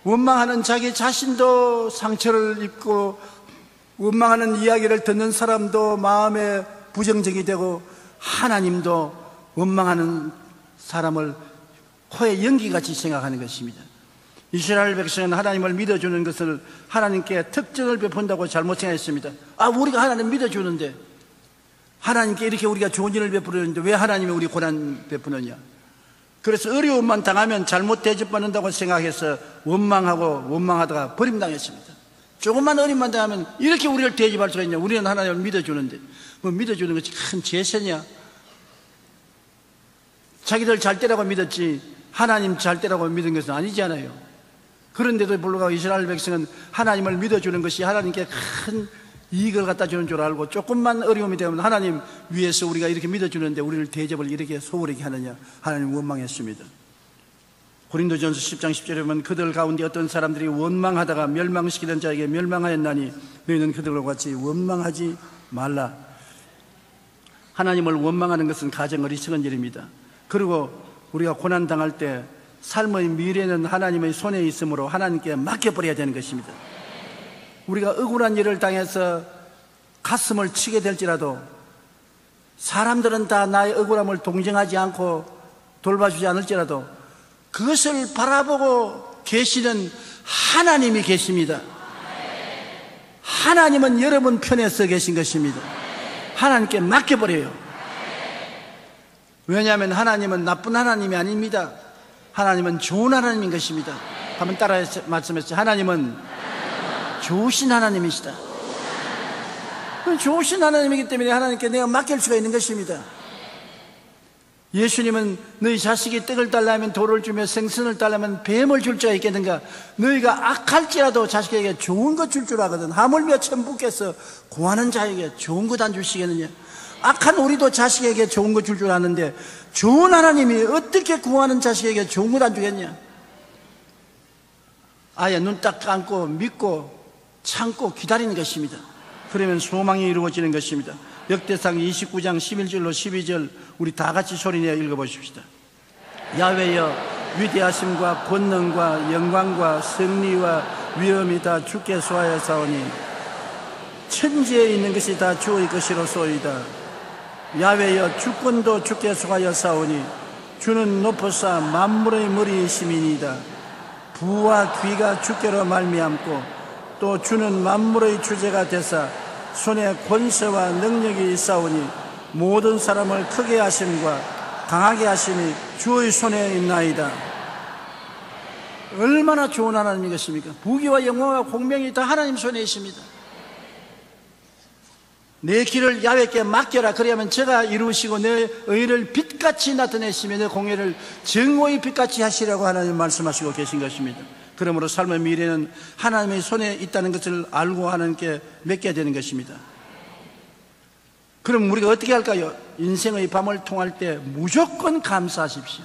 원망하는 자기 자신도 상처를 입고, 원망하는 이야기를 듣는 사람도 마음에 부정적이 되고, 하나님도 원망하는 사람을 코에 연기같이 생각하는 것입니다. 이스라엘 백성은 하나님을 믿어주는 것을 하나님께 특전을 베푼다고 잘못 생각했습니다. 우리가 하나님 믿어주는데, 하나님께 이렇게 우리가 좋은 일을 베푸는데 왜 하나님이 우리 고난 베푸느냐. 그래서 어려움만 당하면 잘못 대접받는다고 생각해서 원망하다가 버림당했습니다. 조금만 어려움만 당하면 이렇게 우리를 대접할 수가 있냐. 우리는 하나님을 믿어주는데, 뭐 믿어주는 것이 큰 제세냐. 자기들 잘 때라고 믿었지 하나님 잘 때라고 믿은 것은 아니잖아요. 그런데도 불구하고 이스라엘 백성은 하나님을 믿어주는 것이 하나님께 큰 이익을 갖다 주는 줄 알고, 조금만 어려움이 되면 하나님 위해서 우리가 이렇게 믿어주는데 우리를 대접을 이렇게 소홀하게 하느냐, 하나님 원망했습니다. 고린도전서 10장 10절에 보면 그들 가운데 어떤 사람들이 원망하다가 멸망시키는 자에게 멸망하였나니 너희는 그들과 같이 원망하지 말라. 하나님을 원망하는 것은 가장 어리석은 일입니다. 그리고 우리가 고난당할 때 삶의 미래는 하나님의 손에 있으므로 하나님께 맡겨버려야 되는 것입니다. 우리가 억울한 일을 당해서 가슴을 치게 될지라도 사람들은 다 나의 억울함을 동정하지 않고 돌봐주지 않을지라도 그것을 바라보고 계시는 하나님이 계십니다. 하나님은 여러분 편에 서 계신 것입니다. 하나님께 맡겨버려요. 왜냐하면 하나님은 나쁜 하나님이 아닙니다. 하나님은 좋은 하나님인 것입니다. 한번 따라 말씀했어요. 하나님은 좋으신 하나님이시다. 좋으신 하나님이기 때문에 하나님께 내가 맡길 수가 있는 것입니다. 예수님은 너희 자식이 떡을 달라면 돌을 주며 생선을 달라면 뱀을 줄 자가 있겠는가. 너희가 악할지라도 자식에게 좋은 것 줄 줄 아거든. 하물며 천부께서 구하는 자에게 좋은 것 안 주시겠느냐. 악한 우리도 자식에게 좋은 것 줄 줄 아는데 좋은 하나님이 어떻게 구하는 자식에게 좋은 것 안 주겠냐. 아예 눈 딱 감고 믿고 참고 기다리는 것입니다. 그러면 소망이 이루어지는 것입니다. 역대상 29장 11절로 12절 우리 다 같이 소리내어 읽어보십시다. 야훼여, 위대하심과 권능과 영광과 승리와 위엄이 다 주께 소하였사오니 천지에 있는 것이 다 주의 것이로소이다. 야훼여, 주권도 주께 소하였사오니 주는 높으사 만물의 머리이심이니이다. 부와 귀가 주께로 말미암고 또 주는 만물의 주제가 되사 손에 권세와 능력이 있사오니 모든 사람을 크게 하심과 강하게 하심이 주의 손에 있나이다. 얼마나 좋은 하나님이 것입니까? 부귀와 영광과 공명이 다 하나님 손에 있습니다. 내 길을 야훼께 맡겨라. 그래야만 제가 이루시고 내 의를 빛같이 나타내시며 내 공의를 정오의 빛같이 하시라고 하나님 말씀하시고 계신 것입니다. 그러므로 삶의 미래는 하나님의 손에 있다는 것을 알고 하나님께 맡겨야 되는 것입니다. 그럼 우리가 어떻게 할까요? 인생의 밤을 통할 때 무조건 감사하십시오.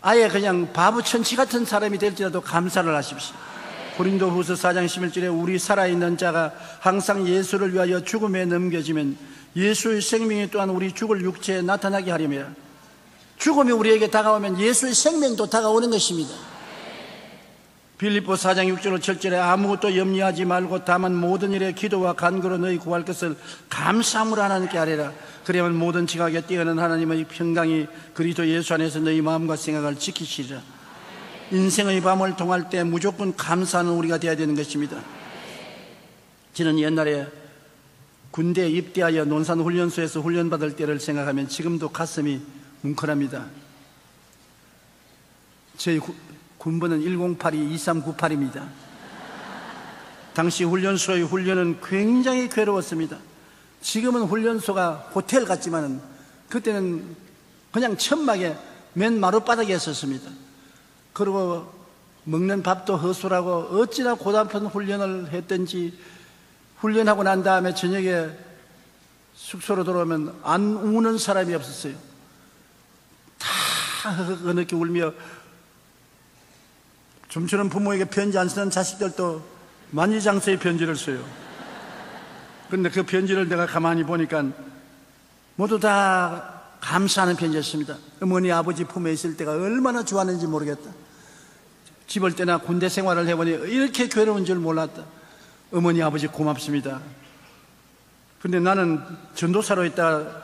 아예 그냥 바보천치 같은 사람이 될지라도 감사를 하십시오. 고린도후서 4장 11절에 우리 살아있는 자가 항상 예수를 위하여 죽음에 넘겨지면 예수의 생명이 또한 우리 죽을 육체에 나타나게 하려며, 죽음이 우리에게 다가오면 예수의 생명도 다가오는 것입니다. 빌립보 4장 6절로 7절에 아무것도 염려하지 말고 다만 모든 일에 기도와 간구로 너희 구할 것을 감사함으로 하나님께 아뢰라. 그래야만 모든 지각에 뛰어난 하나님의 평강이 그리스도 예수 안에서 너희 마음과 생각을 지키시리라. 인생의 밤을 통할 때 무조건 감사하는 우리가 되어야 되는 것입니다. 저는 옛날에 군대에 입대하여 논산훈련소에서 훈련받을 때를 생각하면 지금도 가슴이 뭉클합니다. 저희 군번은 108-2398입니다. 당시 훈련소의 훈련은 굉장히 괴로웠습니다. 지금은 훈련소가 호텔 같지만 그때는 그냥 천막에 맨 마룻바닥에 있었습니다. 그리고 먹는 밥도 허술하고 어찌나 고단한 훈련을 했던지 훈련하고 난 다음에 저녁에 숙소로 돌아오면 안 우는 사람이 없었어요. 다 흐느끼 울며, 좀처럼 부모에게 편지 안 쓰는 자식들도 만지장서의 편지를 써요. 그런데 그 편지를 내가 가만히 보니까 모두 다 감사하는 편지였습니다. 어머니 아버지 품에 있을 때가 얼마나 좋았는지 모르겠다. 집을 떠나 군대 생활을 해보니 이렇게 괴로운 줄 몰랐다. 어머니 아버지 고맙습니다. 그런데 나는 전도사로 있다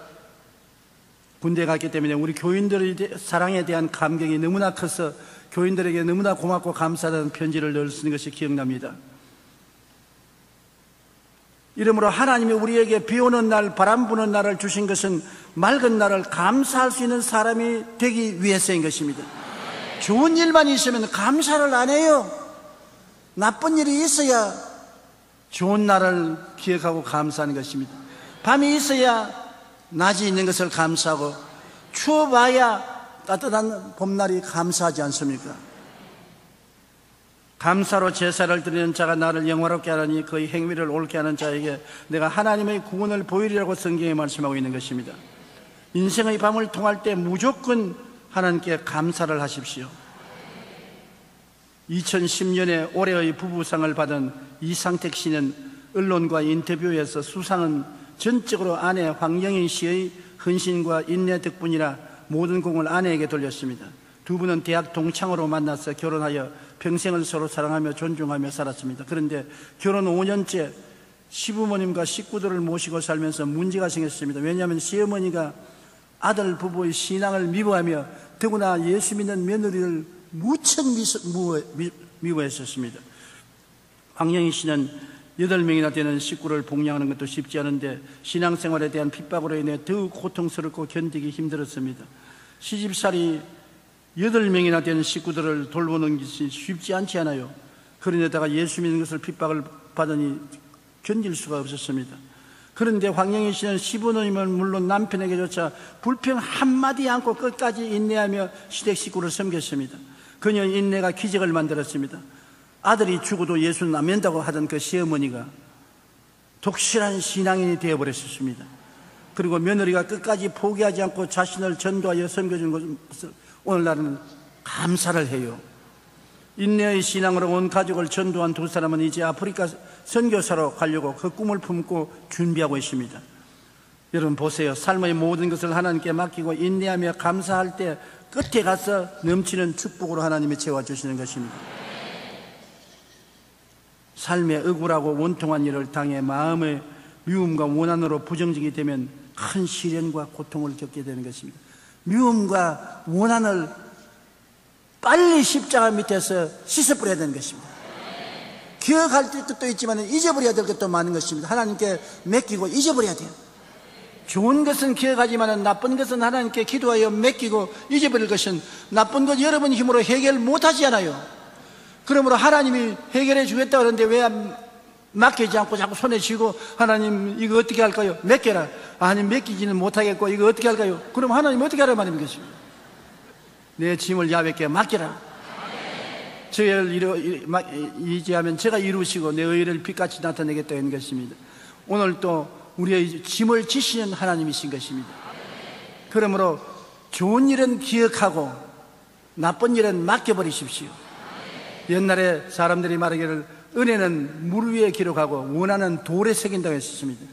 군대에 갔기 때문에 우리 교인들의 사랑에 대한 감격이 너무나 커서 교인들에게 너무나 고맙고 감사하다는 편지를 늘 쓰는 것이 기억납니다. 이러므로 하나님이 우리에게 비 오는 날, 바람 부는 날을 주신 것은 맑은 날을 감사할 수 있는 사람이 되기 위해서인 것입니다. 좋은 일만 있으면 감사를 안 해요. 나쁜 일이 있어야 좋은 날을 기억하고 감사하는 것입니다. 밤이 있어야 낮이 있는 것을 감사하고 추워봐야 따뜻한 봄날이 감사하지 않습니까? 감사로 제사를 드리는 자가 나를 영화롭게 하라니 그의 행위를 옳게 하는 자에게 내가 하나님의 구원을 보이리라고 성경에 말씀하고 있는 것입니다. 인생의 밤을 통할 때 무조건 하나님께 감사를 하십시오. 2010년에 올해의 부부상을 받은 이상택 씨는 언론과 인터뷰에서 수상은 전적으로 아내 황영인 씨의 헌신과 인내 덕분이라 모든 공을 아내에게 돌렸습니다. 두 분은 대학 동창으로 만나서 결혼하여 평생을 서로 사랑하며 존중하며 살았습니다. 그런데 결혼 5년째 시부모님과 식구들을 모시고 살면서 문제가 생겼습니다. 왜냐하면 시어머니가 아들 부부의 신앙을 미워하며 더구나 예수 믿는 며느리를 무척 미워했었습니다. 황영희 씨는 8명이나 되는 식구를 복양하는 것도 쉽지 않은데 신앙생활에 대한 핍박으로 인해 더욱 고통스럽고 견디기 힘들었습니다. 시집살이 8명이나 되는 식구들을 돌보는 것이 쉽지 않지 않아요. 그런데다가 예수 믿는 것을 핍박을 받으니 견딜 수가 없었습니다. 그런데 황영희 씨는 시부모님은 물론 남편에게조차 불평 한마디 않고 끝까지 인내하며 시댁 식구를 섬겼습니다. 그녀의 인내가 기적을 만들었습니다. 아들이 죽어도 예수는 안 믿는다고 하던 그 시어머니가 독실한 신앙인이 되어버렸습니다. 그리고 며느리가 끝까지 포기하지 않고 자신을 전도하여 섬겨준 것을 오늘날은 감사를 해요. 인내의 신앙으로 온 가족을 전도한 두 사람은 이제 아프리카 선교사로 가려고 그 꿈을 품고 준비하고 있습니다. 여러분 보세요. 삶의 모든 것을 하나님께 맡기고 인내하며 감사할 때 끝에 가서 넘치는 축복으로 하나님이 채워주시는 것입니다. 삶의 억울하고 원통한 일을 당해 마음의 미움과 원한으로 부정적이 되면 큰 시련과 고통을 겪게 되는 것입니다. 미움과 원한을 빨리 십자가 밑에서 씻어버려야 되는 것입니다. 기억할 것도 있지만 잊어버려야 될 것도 많은 것입니다. 하나님께 맡기고 잊어버려야 돼요. 좋은 것은 기억하지만 나쁜 것은 하나님께 기도하여 맡기고 잊어버릴 것은 나쁜 것 여러분 힘으로 해결 못하지 않아요. 그러므로 하나님이 해결해 주겠다 그러는데 왜 맡기지 않고 자꾸 손에 쥐고 하나님 이거 어떻게 할까요? 맡겨라. 아니 맡기지는 못하겠고 이거 어떻게 할까요? 그럼 하나님 어떻게 하라 말인 것입니다. 내 짐을 야훼께 맡겨라. 저희를 의지하면 제가 이루시고 내 의를 빛같이 나타내겠다 하는 것입니다. 오늘 또 우리의 짐을 지시는 하나님이신 것입니다. 그러므로 좋은 일은 기억하고 나쁜 일은 맡겨버리십시오. 옛날에 사람들이 말하기를 은혜는 물 위에 기록하고 원한은 돌에 새긴다고 했습니다.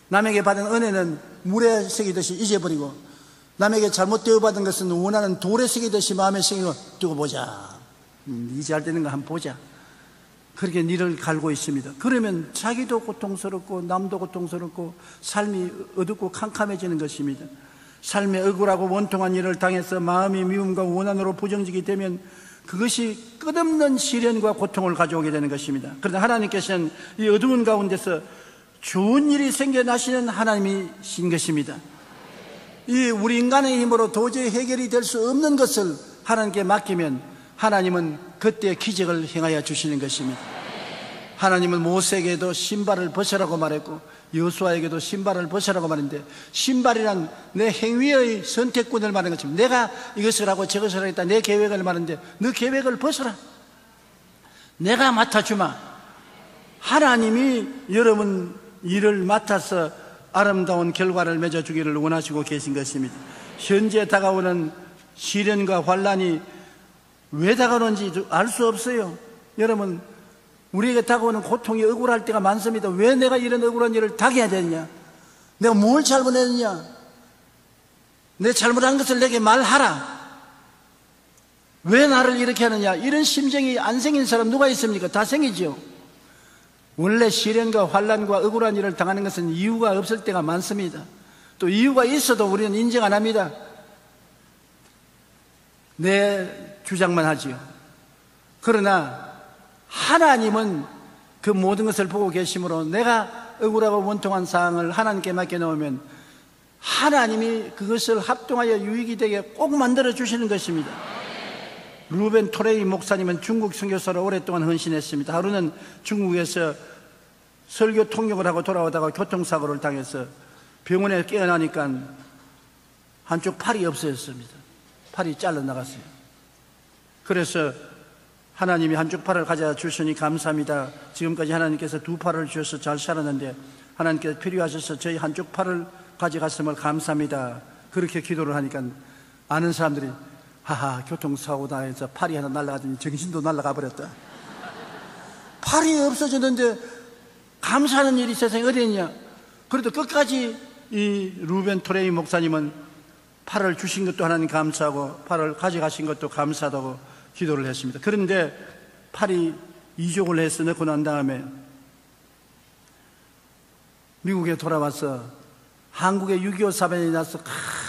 남에게 받은 은혜는 물에 새기듯이 잊어버리고 남에게 잘못 대우받은 것은 원한은 돌에 새기듯이 마음에 새기고 두고 보자. 니 잘 되는 거 한번 보자. 그렇게 니를 갈고 있습니다. 그러면 자기도 고통스럽고 남도 고통스럽고 삶이 어둡고 캄캄해지는 것입니다. 삶에 억울하고 원통한 일을 당해서 마음이 미움과 원한으로 부정적이 되면 그것이 끝없는 시련과 고통을 가져오게 되는 것입니다. 그러나 하나님께서는 이 어두운 가운데서 좋은 일이 생겨나시는 하나님이신 것입니다. 이 우리 인간의 힘으로 도저히 해결이 될 수 없는 것을 하나님께 맡기면 하나님은 그때 기적을 행하여 주시는 것입니다. 하나님은 모세에게도 신발을 벗으라고 말했고 여호수아에게도 신발을 벗으라고 말했는데, 신발이란 내 행위의 선택권을 말하는 것입니다. 내가 이것을 하고 저것을 하겠다, 내 계획을 말하는데 너 계획을 벗어라. 내가 맡아주마. 하나님이 여러분 일을 맡아서 아름다운 결과를 맺어주기를 원하시고 계신 것입니다. 현재 다가오는 시련과 환란이 왜 다가오는지 알 수 없어요. 여러분, 우리에게 다가오는 고통이 억울할 때가 많습니다. 왜 내가 이런 억울한 일을 당해야 되느냐? 내가 뭘 잘못했느냐? 내 잘못한 것을 내게 말하라. 왜 나를 이렇게 하느냐? 이런 심정이 안 생긴 사람 누가 있습니까? 다 생기죠. 원래 시련과 환란과 억울한 일을 당하는 것은 이유가 없을 때가 많습니다. 또 이유가 있어도 우리는 인정 안 합니다. 내 주장만 하지요. 그러나 하나님은 그 모든 것을 보고 계시므로 내가 억울하고 원통한 사항을 하나님께 맡겨놓으면 하나님이 그것을 합동하여 유익이 되게 꼭 만들어 주시는 것입니다. 루벤 토레이 목사님은 중국 선교사로 오랫동안 헌신했습니다. 하루는 중국에서 설교 통역을 하고 돌아오다가 교통사고를 당해서 병원에 깨어나니까 한쪽 팔이 없어졌습니다. 팔이 잘라나갔어요. 그래서 하나님이 한쪽 팔을 가져다 주시니 감사합니다. 지금까지 하나님께서 두 팔을 주셔서 잘 살았는데 하나님께서 필요하셔서 저희 한쪽 팔을 가져갔음을 감사합니다. 그렇게 기도를 하니까 아는 사람들이 하하, 교통사고 당해서 팔이 하나 날아가더니 정신도 날아가 버렸다. 팔이 없어졌는데 감사하는 일이 세상에 어디 있냐? 그래도 끝까지 이 루벤 토레이 목사님은 팔을 주신 것도 하나님 감사하고 팔을 가져가신 것도 감사하다고 기도를 했습니다. 그런데 팔이 이족을 해서 넣고 난 다음에 미국에 돌아와서 한국에 6.25 사변이 나서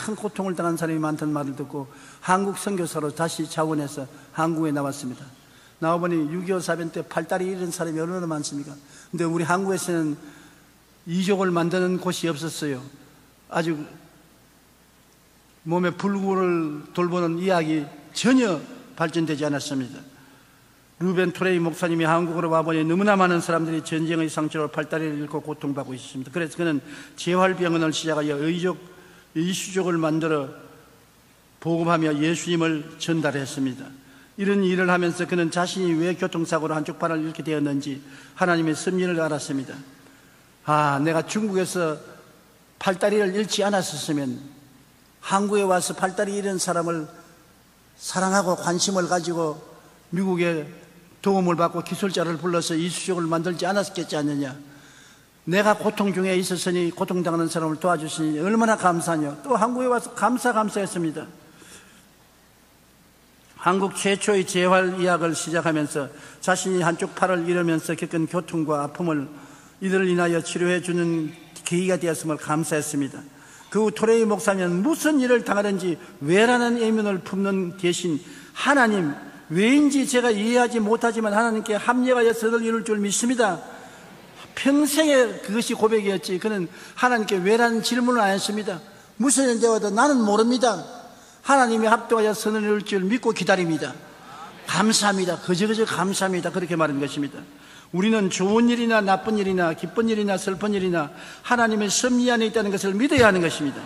큰 고통을 당한 사람이 많다는 말을 듣고 한국 선교사로 다시 자원해서 한국에 나왔습니다. 나와보니 6.25 사변 때 팔다리 잃은 사람이 얼마나 많습니까? 근데 우리 한국에서는 이족을 만드는 곳이 없었어요. 아주 몸에 불구를 돌보는 이야기 전혀 발전되지 않았습니다. 루벤 토레이 목사님이 한국으로 와보니 너무나 많은 사람들이 전쟁의 상처로 팔다리를 잃고 고통받고 있습니다. 그래서 그는 재활병원을 시작하여 이수족을 만들어 보급하며 예수님을 전달했습니다. 이런 일을 하면서 그는 자신이 왜 교통사고로 한쪽 팔을 잃게 되었는지 하나님의 섭리를 알았습니다. 내가 중국에서 팔다리를 잃지 않았었으면 한국에 와서 팔다리 잃은 사람을 사랑하고 관심을 가지고 미국에 도움을 받고 기술자를 불러서 이수족을 만들지 않았겠지 않느냐. 내가 고통 중에 있었으니 고통당하는 사람을 도와주시니 얼마나 감사하냐. 또 한국에 와서 감사했습니다. 한국 최초의 재활의학을 시작하면서 자신이 한쪽 팔을 잃으면서 겪은 고통과 아픔을 이들을 인하여 치료해 주는 계기가 되었음을 감사했습니다. 그 후 토레이 목사님은 무슨 일을 당하든지 왜라는 의문을 품는 대신 하나님, 왜인지 제가 이해하지 못하지만 하나님께 합력하여 선을 이룰 줄 믿습니다. 평생에 그것이 고백이었지. 그는 하나님께 왜라는 질문을 안 했습니다. 무슨 일 되어도 나는 모릅니다. 하나님이 합동하여 선을 이룰 줄 믿고 기다립니다. 감사합니다. 그저 감사합니다. 그렇게 말한 것입니다. 우리는 좋은 일이나 나쁜 일이나 기쁜 일이나 슬픈 일이나 하나님의 섭리 안에 있다는 것을 믿어야 하는 것입니다.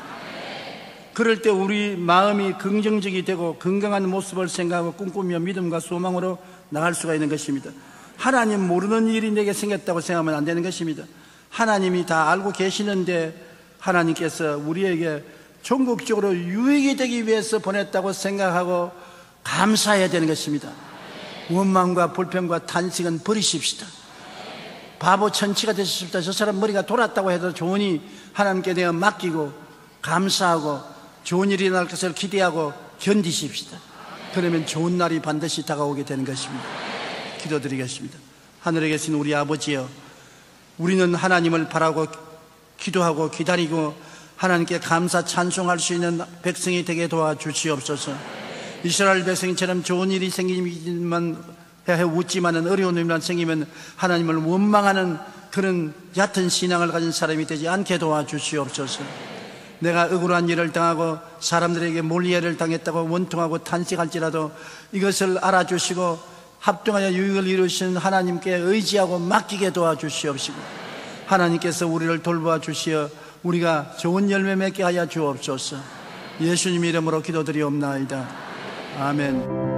그럴 때 우리 마음이 긍정적이 되고 건강한 모습을 생각하고 꿈꾸며 믿음과 소망으로 나갈 수가 있는 것입니다. 하나님 모르는 일이 내게 생겼다고 생각하면 안 되는 것입니다. 하나님이 다 알고 계시는데 하나님께서 우리에게 전국적으로 유익이 되기 위해서 보냈다고 생각하고 감사해야 되는 것입니다. 원망과 불평과 탄식은 버리십시다. 바보 천치가 되셨습니다. 저 사람 머리가 돌았다고 해도 좋으니 하나님께 내가 맡기고 감사하고 좋은 일이 날 것을 기대하고 견디십시다. 그러면 좋은 날이 반드시 다가오게 되는 것입니다. 기도드리겠습니다. 하늘에 계신 우리 아버지여, 우리는 하나님을 바라고 기도하고 기다리고 하나님께 감사 찬송할 수 있는 백성이 되게 도와주시옵소서. 이스라엘 백성처럼 좋은 일이 생기면 웃지만은 어려운 일만 생기면 하나님을 원망하는 그런 얕은 신앙을 가진 사람이 되지 않게 도와주시옵소서. 내가 억울한 일을 당하고 사람들에게 몰리해를 당했다고 원통하고 탄식할지라도 이것을 알아주시고 합동하여 유익을 이루신 하나님께 의지하고 맡기게 도와주시옵시고, 하나님께서 우리를 돌보아 주시어 우리가 좋은 열매 맺게 하여 주옵소서. 예수님 이름으로 기도드리옵나이다. 아멘.